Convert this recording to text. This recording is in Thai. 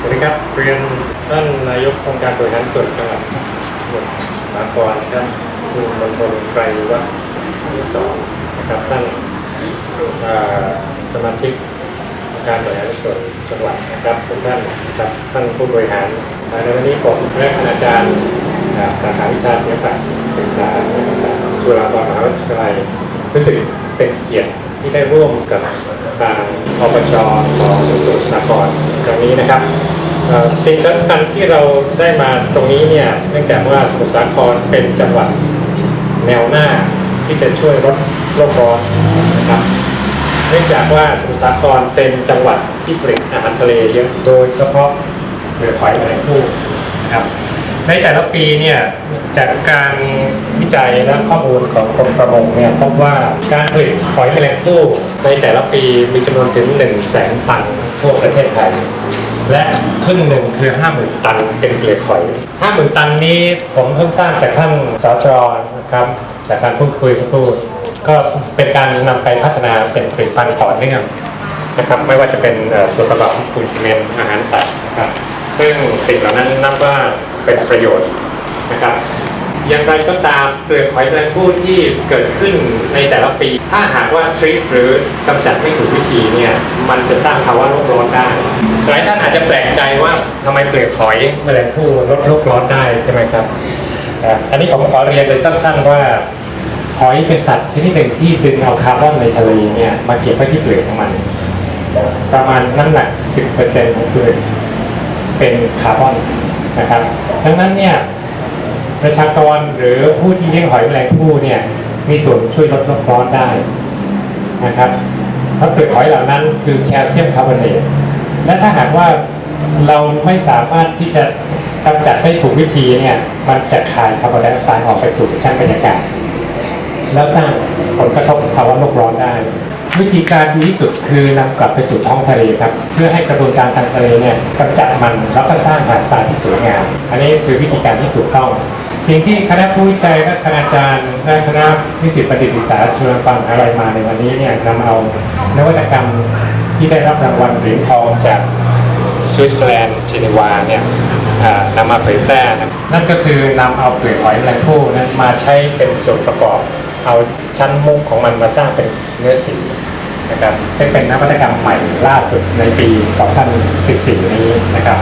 สวัสดีครับเรียนท่านนายกองค์การบริหารส่วนจังหวัดสมุทรสาครนะครับคุณมณฑลไกรวัฒน์ที่สองนะครับท่านสมาชิกองค์การบริหารส่วนจังหวัดนะครับทุกท่านครับท่านผู้บริหารในวันนี้ผมและคณาจารย์สาขาวิชาศิลปะศึกษาจุฬาภรณ์มหาวิทยาลัยรู้สึกเป็นเกียรติที่ได้ร่วมกับทางอบจ.ของสมุทรสาครครั้งนี้นะครับสิ่งสำคัญที่เราได้มาตรงนี้เนี่ยเนื่องจากว่าสมุทรสาครเป็นจังหวัดแนวหน้าที่จะช่วยลดโลกร้อนนะครับเนื่องจากว่าสมุทรสาครเป็นจังหวัดที่ผลิตอาหารทะเลเยอะโดยเฉพาะเปลือกหอยแมลงภู่นะครับในแต่ละปีเนี่ยจากการวิจัยและข้อมูลของกรมประมงเนี่ยพบว่าการผลิตหอยแมลงภู่ในแต่ละปีมีจำนวนถึง 100,000 ตันทั่วประเทศไทยและครึ่งหนึ่งคือ 50,000 ตันเป็นเปลือกหอย 50,000 ตันนี้ผมเพิ่งทราบจากท่านสจ.นะครับจากการพูดคุยก็เป็นการนำไปพัฒนาเป็นผลิตภัณฑ์ต่อเนื่องนะครับไม่ว่าจะเป็นส่วนประกอบของปูนซีเมนต์อาหารสัตว์นะครับซึ่งสิ่งเหล่านั้นนับว่าเป็นประโยชน์นะครับอย่างไรก็ตามเปลือกหอยแมลงภู่ที่เกิดขึ้นในแต่ละปีถ้าหากว่าทรีตหรือกำจัดไม่ถูกวิธีเนี่ยมันจะสร้างภาวะโลกร้อนได้หลายท่านอาจจะแปลกใจว่าทำไมเปลือกหอยแมลงภู่ลดโลกร้อนได้ใช่ไหมครับอันนี้ผมขอเรียนเลยสั้นๆว่าหอยเป็นสัตว์ชนิดหนึ่งที่ดึงเอาคาร์บอนในทะเลเนี่ยมาเก็บไว้ที่เปลือกของมันประมาณน้ำหนัก 10% ของเปลือกเป็นคาร์บอนนะครับดังนั้นเนี่ยประชากรหรือผู้ที่เลี้ยงหอยแมลงภู่เนี่ยมีส่วนช่วยลดโลกร้อนได้นะครับเพราะเปลือกหอยเหล่านั้นคือแคลเซียมคาร์บอเนตและถ้าหากว่าเราไม่สามารถที่จะกำจัดได้ถูกวิธีเนี่ยมันจะคายคาร์บอนไดออกไซด์ออกไปสู่ชั้นบรรยากาศแล้วสร้างผลกระทบภาวะโลกร้อนได้วิธีการดีที่สุดคือนำกลับไปสู่ท้องทะเลครับเพื่อให้กระบวนการทางทะเลเนี่ยกำจัดมันแล้วก็สร้างหาดทรายที่สวยงามอันนี้คือวิธีการที่ถูกต้องสิ่งที่คณะผู้วิจัยและคณาจารย์และคณะนิสิตบัณฑิตศึกษาจุฬาภรณ์อะไรมาในวันนี้เนี่ยนำเอานวัตกรรมที่ได้รับรางวัลเหรียญทองจากสวิตเซอร์แลนด์เจนีวาเนี่ยนำมาเผยแพร่นั่นก็คือนำเอาเปลือกหอยแมลงภู่นั้นมาใช้เป็นส่วนประกอบเอาชั้นมุกของมันมาสร้างเป็นเนื้อสีนะครับซึ่งเป็นนวัตกรรมใหม่ล่าสุดในปี 2014 นี้นะครับ